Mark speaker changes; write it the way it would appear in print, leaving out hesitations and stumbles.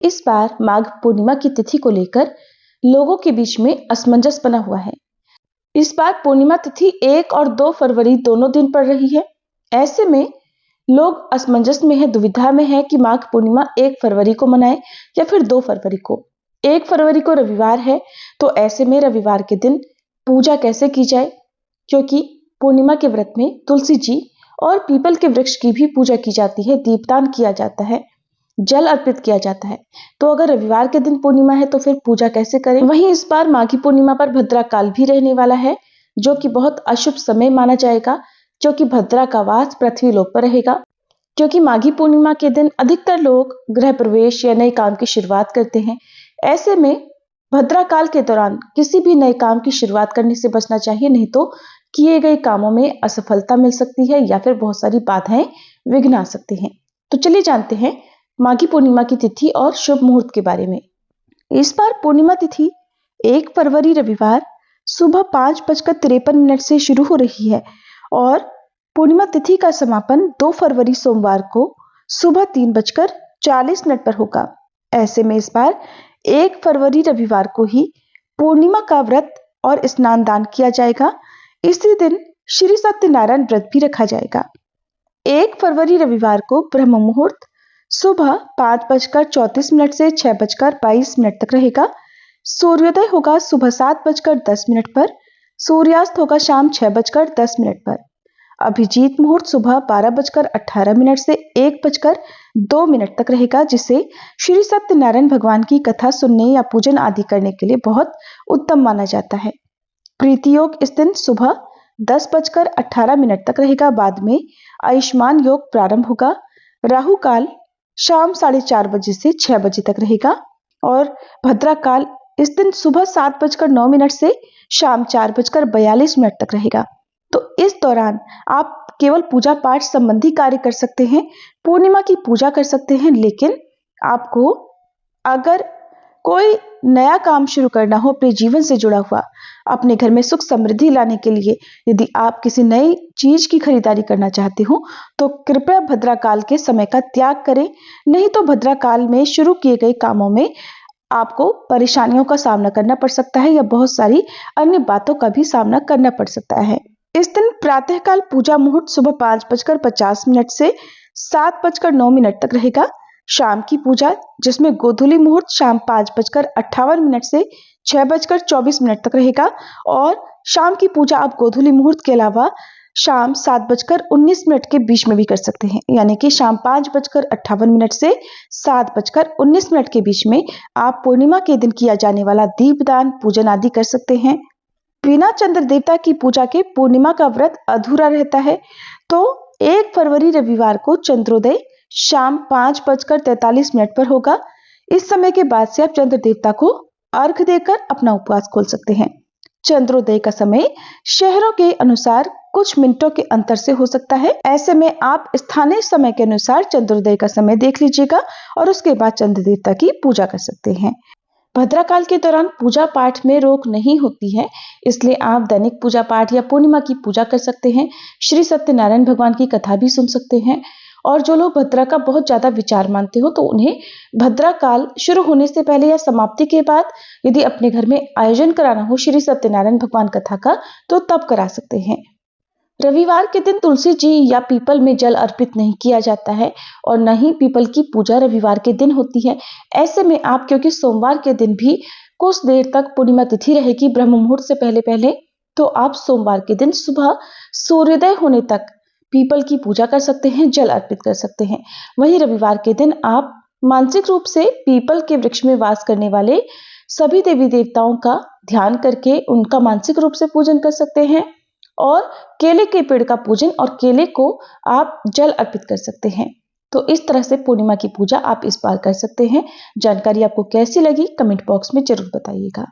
Speaker 1: इस बार माघ पूर्णिमा की तिथि को लेकर लोगों के बीच में असमंजस बना हुआ है। इस बार पूर्णिमा तिथि 1 और 2 फरवरी दोनों दिन पड़ रही है। ऐसे में लोग असमंजस में है, दुविधा में है कि माघ पूर्णिमा 1 फरवरी को मनाए या फिर 2 फरवरी को। 1 फरवरी को रविवार है, तो ऐसे में रविवार के दिन पूजा कैसे की जाए, क्योंकि पूर्णिमा के व्रत में तुलसी जी और पीपल के वृक्ष की भी पूजा की जाती है, दीपदान किया जाता है, जल अर्पित किया जाता है। तो अगर रविवार के दिन पूर्णिमा है तो फिर पूजा कैसे करें। वहीं इस बार माघी पूर्णिमा पर भद्रा काल भी रहने वाला है, जो कि बहुत अशुभ समय माना जाएगा, क्योंकि भद्रा का वास पृथ्वी लोक पर रहेगा। क्योंकि माघी पूर्णिमा के दिन अधिकतर लोग गृह प्रवेश या नए काम की शुरुआत करते हैं। ऐसे में भद्रा काल के दौरान किसी भी नए काम की शुरुआत करने से बचना चाहिए, नहीं तो किए गए कामों में असफलता मिल सकती है या फिर बहुत सारी बाधाएं विघ्न आ सकती हैं। तो चलिए जानते हैं माघी पूर्णिमा की तिथि और शुभ मुहूर्त के बारे में। इस बार पूर्णिमा तिथि 1 फरवरी रविवार सुबह 5:53 से शुरू हो रही है और पूर्णिमा तिथि का समापन 2 फरवरी सोमवार को सुबह 3:40 पर होगा। ऐसे में इस बार 1 फरवरी रविवार को ही पूर्णिमा का व्रत और स्नान दान किया जाएगा। इसी दिन श्री सत्यनारायण व्रत भी रखा जाएगा। 1 फरवरी रविवार को ब्रह्म मुहूर्त सुबह 5:34 से 6:22 तक रहेगा। सूर्योदय होगा सुबह 7:10 पर, सूर्यास्त होगा शाम 6:10 पर। अभिजीत मुहूर्त सुबह 12:18 से 1:02 तक रहेगा, जिसे श्री सत्यनारायण भगवान की कथा सुनने या पूजन आदि करने के लिए बहुत उत्तम माना जाता है। प्रीति योग इस दिन सुबह 10:18 तक रहेगा। बाद में आयुष्मान योग प्रारंभ होगा। राहु काल शाम 4:30 से 6 बजे तक रहेगा और भद्रा काल इस दिन सुबह 7:09 से शाम 4:42 तक रहेगा। तो इस दौरान आप केवल पूजा पाठ संबंधी कार्य कर सकते हैं, पूर्णिमा की पूजा कर सकते हैं, लेकिन आपको अगर कोई नया काम शुरू करना हो अपने जीवन से जुड़ा हुआ, अपने घर में सुख समृद्धि लाने के लिए यदि आप किसी नई चीज की खरीदारी करना चाहते हो तो कृपया भद्रा काल के समय का त्याग करें, नहीं तो भद्रा काल में शुरू किए गए कामों में आपको परेशानियों का सामना करना पड़ सकता है या बहुत सारी अन्य बातों का भी सामना करना पड़ सकता है। इस दिन प्रातःकाल पूजा मुहूर्त सुबह 5:50 से 7:09 तक रहेगा। शाम की पूजा जिसमें गोधूली मुहूर्त शाम 5:58 से 6:24 तक रहेगा और शाम की पूजा आप गोधूली मुहूर्त के अलावा शाम 7:19 के बीच में भी कर सकते हैं, यानी कि शाम 5:58 से 7:19 के बीच में आप पूर्णिमा के दिन किया जाने वाला दीपदान पूजन आदि कर सकते हैं। बिना चंद्र देवता की पूजा के पूर्णिमा का व्रत अधूरा रहता है। तो 1 फरवरी रविवार को चंद्रोदय शाम 5:43 पर होगा। इस समय के बाद से आप चंद्र देवता को अर्घ देकर अपना उपवास खोल सकते हैं। चंद्रोदय का समय शहरों के अनुसार कुछ मिनटों के अंतर से हो सकता है। ऐसे में आप स्थानीय समय के अनुसार चंद्रोदय का समय देख लीजिएगा और उसके बाद चंद्र देवता की पूजा कर सकते हैं। भद्रा काल के दौरान पूजा पाठ में रोक नहीं होती है, इसलिए आप दैनिक पूजा पाठ या पूर्णिमा की पूजा कर सकते हैं, श्री सत्यनारायण भगवान की कथा भी सुन सकते हैं। और जो लोग भद्रा का बहुत ज्यादा विचार मानते हो तो उन्हें भद्रा काल शुरू होने से पहले या समाप्ति के बाद यदि अपने घर में आयोजन कराना हो श्री सत्यनारायण भगवान कथा का तो तब करा सकते हैं। रविवार के दिन तुलसी जी या पीपल में जल अर्पित नहीं किया जाता है और न ही पीपल की पूजा रविवार के दिन होती है। ऐसे में आप, क्योंकि सोमवार के दिन भी कुछ देर तक पूर्णिमा तिथि रहेगी ब्रह्म मुहूर्त से पहले पहले, तो आप सोमवार के दिन सुबह सूर्योदय होने तक पीपल की पूजा कर सकते हैं, जल अर्पित कर सकते हैं। वहीं रविवार के दिन आप मानसिक रूप से पीपल के वृक्ष में वास करने वाले सभी देवी देवताओं का ध्यान करके उनका मानसिक रूप से पूजन कर सकते हैं और केले के पेड़ का पूजन और केले को आप जल अर्पित कर सकते हैं। तो इस तरह से पूर्णिमा की पूजा आप इस बार कर सकते हैं। जानकारी आपको कैसी लगी कमेंट बॉक्स में जरूर बताइएगा।